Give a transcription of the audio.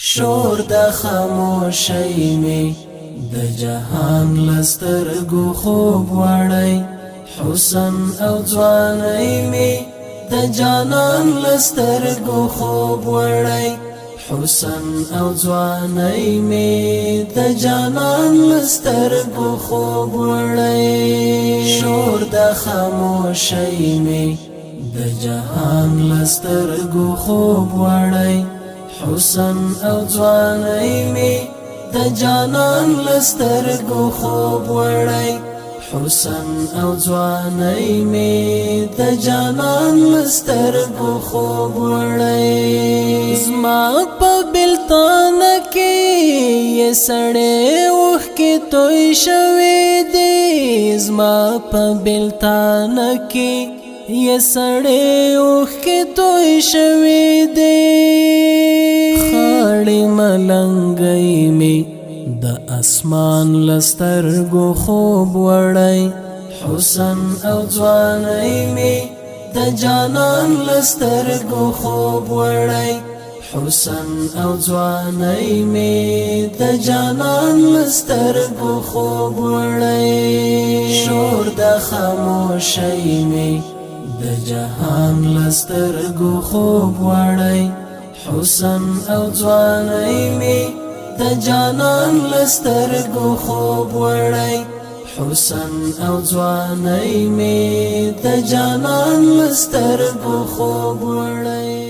شور د خاموشۍ می د جهان لسترګو خوب وړی حسن او ځوانۍ می د جانان لسترګو خوب وړی حسن او ځوانۍ می د جانان لسترګو خوب وړی شور د خاموشۍ می د جهان لسترګو خوب وړی حسن او ځوانۍ می د جانان لسترګو خوب وړی حسن او ځوانۍ می د جانان لسترګو خوب وړی زما په بلتان کې یې سړې اوښکې توی شوې دي زما په بلتان کې یې سړې اوښکې توی شوې دي خړې ملنګۍ می د اسمان لسترګو خوب وړی حسن او ځوانۍ می د جانان لسترګو خوب وړی حسن او ځوانۍ می د جانان لسترګو خوب وړی شور د خاموشۍ می د جهان لسترګو خوب وړی حسن او ځوانۍ می د جانان لسترګو خوب وړی حسن او ځوانۍ می د جانان لسترګو خوب وړی